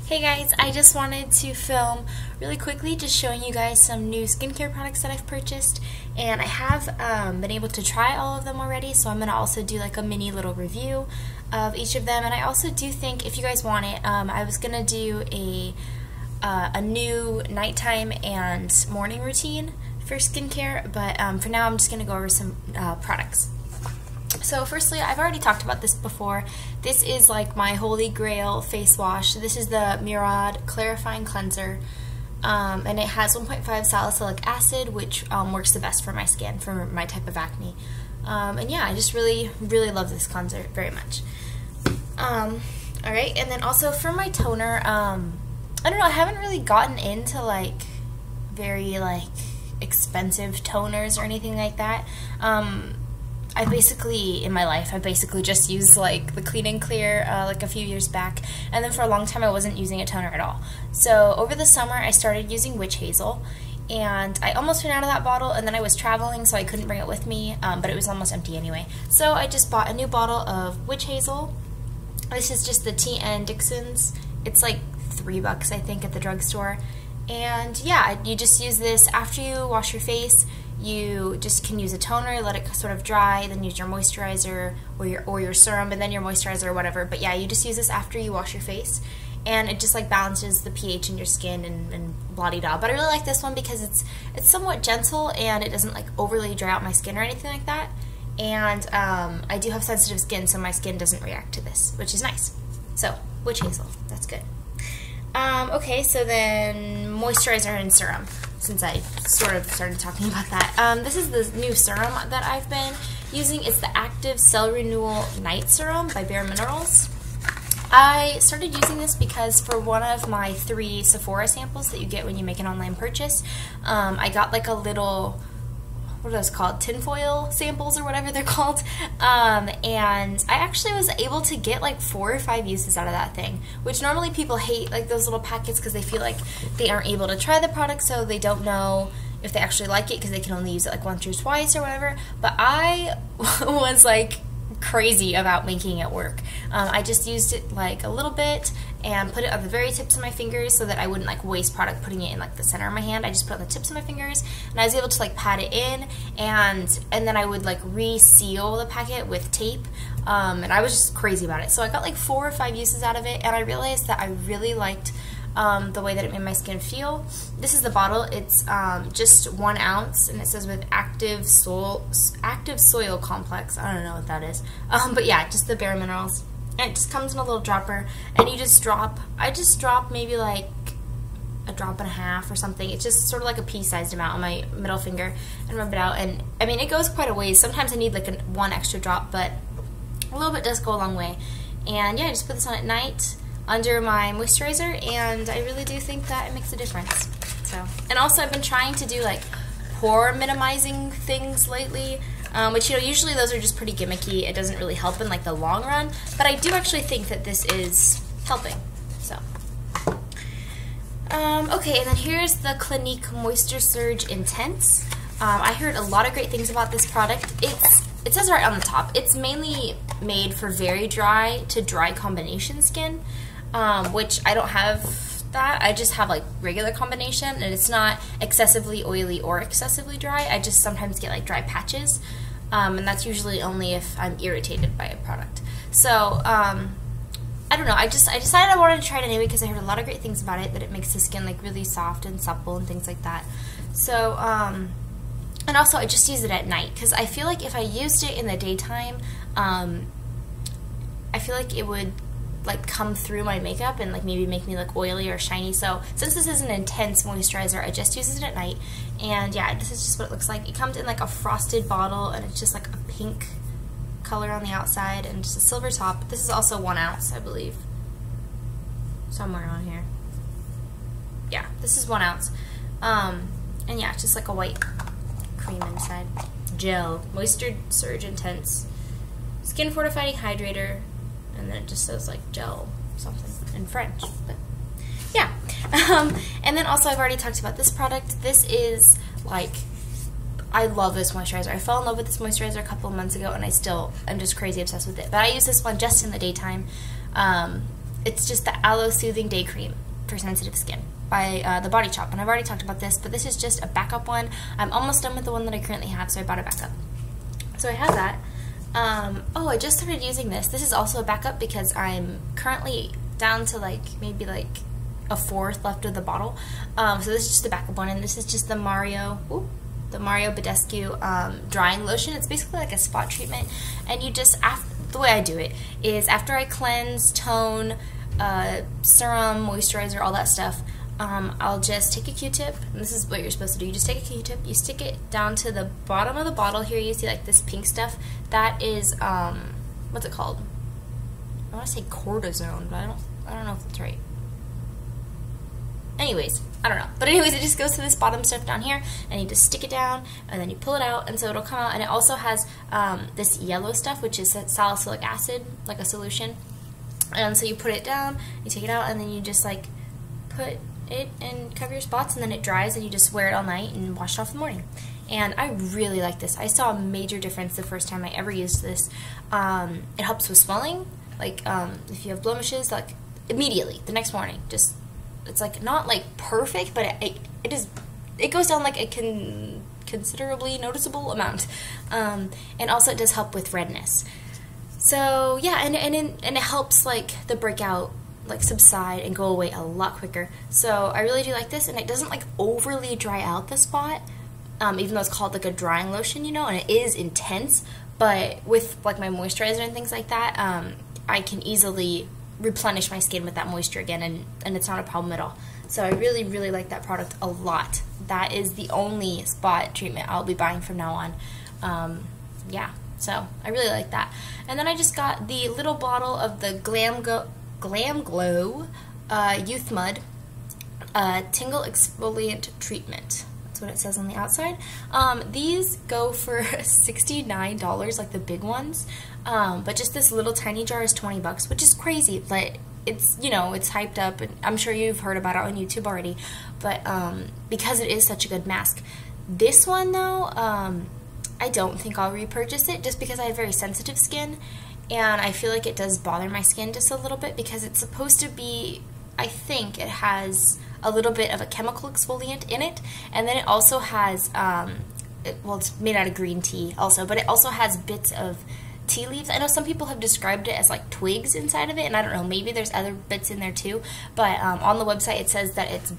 Hey guys, I just wanted to film really quickly just showing you guys some new skincare products that I've purchased, and I have been able to try all of them already, so I'm going to also do like a mini little review of each of them. And I also do think, if you guys want it, I was going to do a new nighttime and morning routine for skincare, but for now I'm just going to go over some products. So firstly, I've already talked about this before. This is like my holy grail face wash. This is the Murad Clarifying Cleanser, and it has 1.5 salicylic acid, which works the best for my skin, for my type of acne. And yeah, I just really love this cleanser very much. Alright, and then also for my toner, I don't know, I haven't really gotten into like very expensive toners or anything like that. I basically, in my life, I basically just used like the Clean and Clear like a few years back, and then for a long time I wasn't using a toner at all. So over the summer I started using witch hazel, and I almost ran out of that bottle, and then I was traveling so I couldn't bring it with me, but it was almost empty anyway. So I just bought a new bottle of witch hazel. This is just the TN Dickinson's. It's like $3 I think at the drugstore. And yeah, you just use this after you wash your face. You just can use a toner, let it sort of dry, then use your moisturizer or your serum, and then your moisturizer or whatever. But yeah, you just use this after you wash your face, and it just like balances the pH in your skin and blah-de-da. But I really like this one because it's somewhat gentle, and it doesn't like overly dry out my skin or anything like that. And I do have sensitive skin, so my skin doesn't react to this, which is nice. So witch hazel, that's good. Okay, so then moisturizer and serum, since I sort of started talking about that. This is the new serum that I've been using. It's the Active Cell Renewal Night Serum by Bareminerals. I started using this because for one of my 3 Sephora samples that you get when you make an online purchase, I got like a little, what are those called, tinfoil samples or whatever they're called, and I actually was able to get like 4 or 5 uses out of that thing, which normally people hate like those little packets because they feel like they aren't able to try the product, so they don't know if they actually like it because they can only use it like once or twice or whatever. But I was like crazy about making it work. I just used it like a little bit and put it on the very tips of my fingers so that I wouldn't like waste product putting it in like the center of my hand. I just put it on the tips of my fingers, and I was able to like pat it in, and then I would like reseal the packet with tape, and I was just crazy about it. So I got like 4 or 5 uses out of it, and I realized that I really liked the way that it made my skin feel. This is the bottle. It's just 1 ounce, and it says with active soil complex. I don't know what that is, but yeah, just the Bareminerals. And it just comes in a little dropper, and you just drop. I just drop maybe like a drop and a half or something. It's just sort of like a pea-sized amount on my middle finger, and rub it out. And I mean, it goes quite a ways. Sometimes I need like 1 extra drop, but a little bit does go a long way. And yeah, I just put this on at night under my moisturizer, and I really do think that it makes a difference. So, and also I've been trying to do like pore minimizing things lately, which, you know, usually those are just pretty gimmicky. It doesn't really help in like the long run, but I do actually think that this is helping. So okay, and then here's the Clinique Moisture Surge Intense. I heard a lot of great things about this product. It says right on the top, it's mainly made for very dry to dry combination skin, which I don't have that. I just have like regular combination, and it's not excessively oily or excessively dry. I just sometimes get like dry patches, and that's usually only if I'm irritated by a product. So I don't know, I decided I wanted to try it anyway because I heard a lot of great things about it, that it makes the skin like really soft and supple and things like that. So and also I just use it at night because I feel like if I used it in the daytime, I feel like it would like come through my makeup and like maybe make me look oily or shiny. So since this is an intense moisturizer, I just use it at night. And yeah, this is just what it looks like. It comes in like a frosted bottle, and it's just like a pink color on the outside and just a silver top. This is also 1 ounce, I believe, somewhere on here. Yeah, this is 1 ounce. And yeah, it's just like a white cream inside. Gel, Moisture Surge Intense, Skin Fortifying Hydrator, and then it just says like gel something in French, but yeah. And then also I've already talked about this product. This is like, I love this moisturizer. I fell in love with this moisturizer a couple of months ago, and I'm just crazy obsessed with it. But I use this one just in the daytime, it's just the Aloe Soothing Day Cream for sensitive skin by The Body Shop. And I've already talked about this, but this is just a backup one. I'm almost done with the one that I currently have, so I bought a backup. So I have that. Oh, I just started using this. This is also a backup because I'm currently down to like maybe like a fourth left of the bottle. So this is just the backup one, and this is just the Badescu drying lotion. It's basically like a spot treatment, and you just, the way I do it is after I cleanse, tone, serum, moisturizer, all that stuff, I'll just take a Q-tip, and this is what you're supposed to do. You just take a Q-tip, you stick it down to the bottom of the bottle. Here you see like this pink stuff. That is, what's it called? I want to say cortisone, but I don't know if that's right. Anyways, I don't know. But anyways, it just goes to this bottom stuff down here, and you just stick it down, and then you pull it out, and so it'll come out. And it also has this yellow stuff, which is salicylic acid, like a solution. And so you put it down, you take it out, and then you just like put it and cover your spots, and then it dries, and you just wear it all night and wash it off in the morning. And I really like this. I saw a major difference the first time I ever used this. It helps with swelling, like if you have blemishes, like immediately the next morning. Just, it's like not like perfect, but it goes down like a considerably noticeable amount. And also it does help with redness. So yeah, and it helps like the breakout like subside and go away a lot quicker. So I really do like this, and it doesn't like overly dry out the spot, even though it's called like a drying lotion, you know, and it is intense. But with like my moisturizer and things like that, I can easily replenish my skin with that moisture again, and it's not a problem at all. So I really, really like that product a lot. That is the only spot treatment I'll be buying from now on. Yeah, so I really like that. And then I just got the little bottle of the GlamGlow Youthmud Tingle Exfoliant Treatment. That's what it says on the outside. These go for $69, like the big ones. But just this little tiny jar is $20, which is crazy. But it's, you know, it's hyped up, and I'm sure you've heard about it on YouTube already. But because it is such a good mask. This one though, I don't think I'll repurchase it, just because I have very sensitive skin, and I feel like it does bother my skin just a little bit, because it's supposed to be, I think it has a little bit of a chemical exfoliant in it, and then it also has, well, it's made out of green tea also, but it also has bits of tea leaves. I know some people have described it as like twigs inside of it, and I don't know, maybe there's other bits in there too, but on the website it says that it's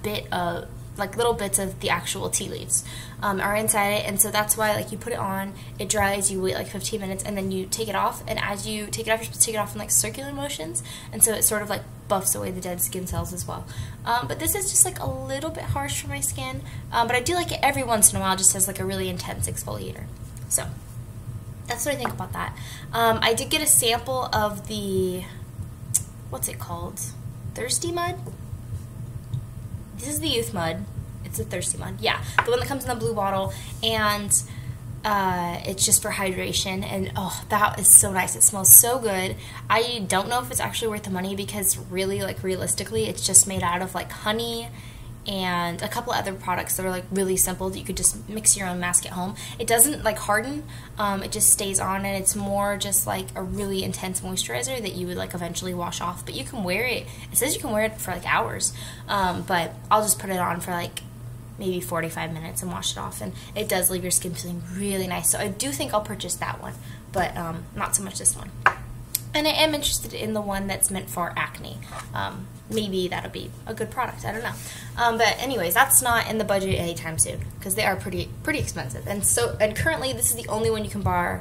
like little bits of the actual tea leaves are inside it, and so that's why like you put it on, it dries, you wait like 15 minutes, and then you take it off, and as you take it off, you're supposed to take it off in like circular motions, and so it sort of like buffs away the dead skin cells as well. But this is just like a little bit harsh for my skin, but I do like it every once in a while, just as like a really intense exfoliator. So that's what I think about that. I did get a sample of the, what's it called? Thirsty Mud? This is the Youthmud. It's a Thirsty Mud. Yeah, the one that comes in the blue bottle, and it's just for hydration, and oh, that is so nice. It smells so good. I don't know if it's actually worth the money, because really, like realistically, it's just made out of like honey and a couple other products that are like really simple that you could just mix your own mask at home. It doesn't like harden, it just stays on, and it's more just like a really intense moisturizer that you would like eventually wash off, but you can wear it. It says you can wear it for like hours, but I'll just put it on for like maybe 45 minutes and wash it off, and it does leave your skin feeling really nice. So I do think I'll purchase that one, but not so much this one. And I am interested in the one that's meant for acne. Maybe that'll be a good product. I don't know. But anyways, that's not in the budget anytime soon, because they are pretty expensive. And currently, this is the only one you can buy.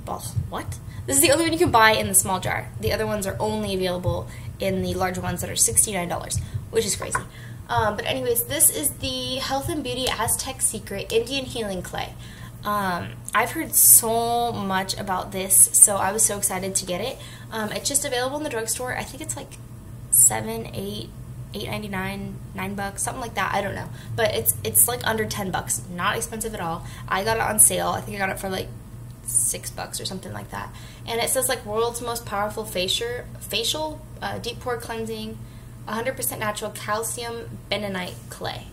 Well, what? This is the only one you can buy in the small jar. The other ones are only available in the larger ones that are $69, which is crazy. But anyways, this is the Health and Beauty Aztec Secret Indian Healing Clay. I've heard so much about this, so I was so excited to get it. It's just available in the drugstore. I think it's like $7, $8, $8.99, $9, something like that. I don't know, but it's like under $10, not expensive at all. I got it on sale. I think I got it for like $6 or something like that. And it says like world's most powerful facial deep pore cleansing, 100% natural calcium bentonite clay.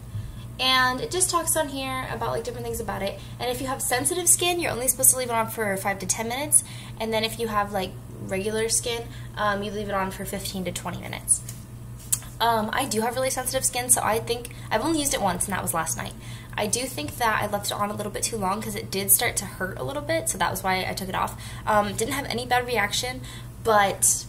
And it just talks on here about like different things about it. And if you have sensitive skin, you're only supposed to leave it on for 5 to 10 minutes. And then if you have like regular skin, you leave it on for 15 to 20 minutes. I do have really sensitive skin, so I think I've only used it once, and that was last night. I do think that I left it on a little bit too long because it did start to hurt a little bit, so that was why I took it off. Didn't have any bad reaction, but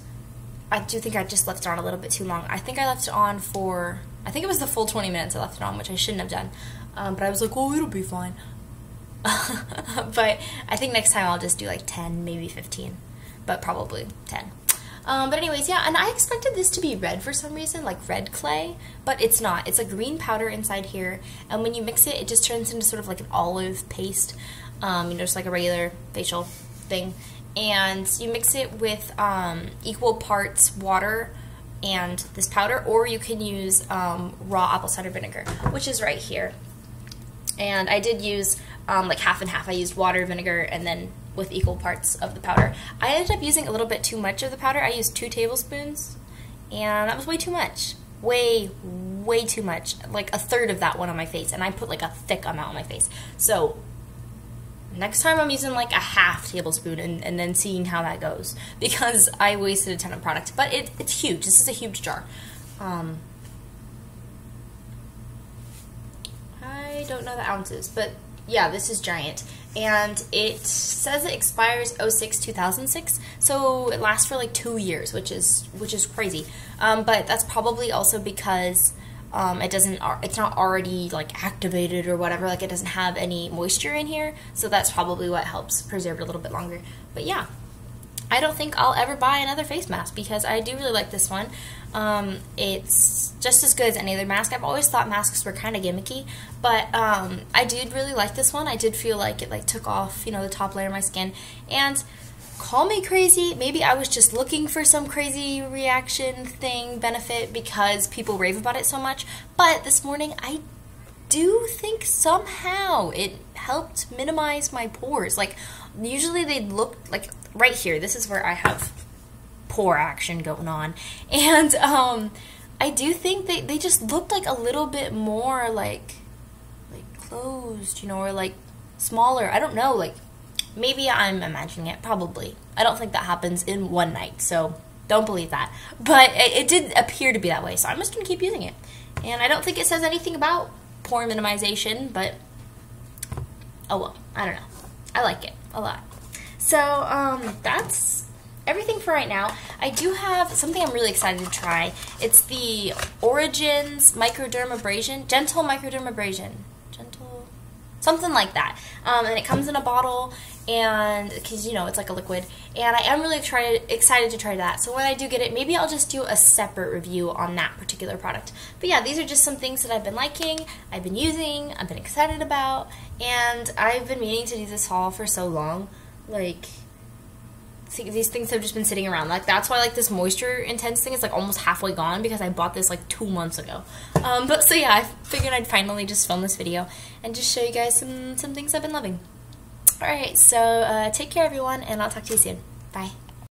I do think I just left it on a little bit too long. I think I left it on for, I think it was the full 20 minutes I left it on, which I shouldn't have done. But I was like, oh, it'll be fine. But I think next time I'll just do like 10, maybe 15, but probably 10. But anyways, yeah, and I expected this to be red for some reason, like red clay, but it's not. It's a green powder inside here, and when you mix it, it just turns into sort of like an olive paste, you know, just like a regular facial thing. And you mix it with equal parts water and this powder, or you can use raw apple cider vinegar, which is right here. And I did use like half and half. I used water, vinegar, and then with equal parts of the powder. I ended up using a little bit too much of the powder. I used 2 tablespoons, and that was way too much. Way too much. Like a third of that one on my face, and I put like a thick amount on my face. So next time I'm using like a half tablespoon and then seeing how that goes, because I wasted a ton of product. But it's huge. This is a huge jar. I don't know the ounces, but yeah, this is giant. And it says it expires 06/2006, so it lasts for like 2 years, which is crazy. But that's probably also because it's not already like activated or whatever, like it doesn't have any moisture in here, so that's probably what helps preserve it a little bit longer. But yeah, I don't think I'll ever buy another face mask because I do really like this one. It's just as good as any other mask. I've always thought masks were kind of gimmicky, but I did really like this one. I did feel like it like took off, you know, the top layer of my skin. And call me crazy, maybe I was just looking for some crazy reaction thing benefit because people rave about it so much, but this morning I do think somehow it helped minimize my pores. Like usually they look like right here, this is where I have pore action going on, and I do think they just looked like a little bit more like closed, you know, or like smaller. I don't know, like maybe I'm imagining it, probably. I don't think that happens in one night, so don't believe that. But it did appear to be that way, so I'm just going to keep using it. And I don't think it says anything about pore minimization, but oh well, I don't know. I like it a lot. So that's everything for right now. I do have something I'm really excited to try. It's the Origins Microdermabrasion, Gentle Microdermabrasion. Gentle, something like that. And it comes in a bottle, and because you know it's like a liquid, and I am really excited to try that. So when I do get it, maybe I'll just do a separate review on that particular product. But yeah, these are just some things that I've been liking, I've been using, I've been excited about, and I've been meaning to do this haul for so long. Like, these things have just been sitting around. Like, that's why like this moisture intense thing is like almost halfway gone, because I bought this like 2 months ago. But so yeah, I figured I'd finally just film this video and just show you guys some things I've been loving. Alright, so take care everyone, and I'll talk to you soon. Bye.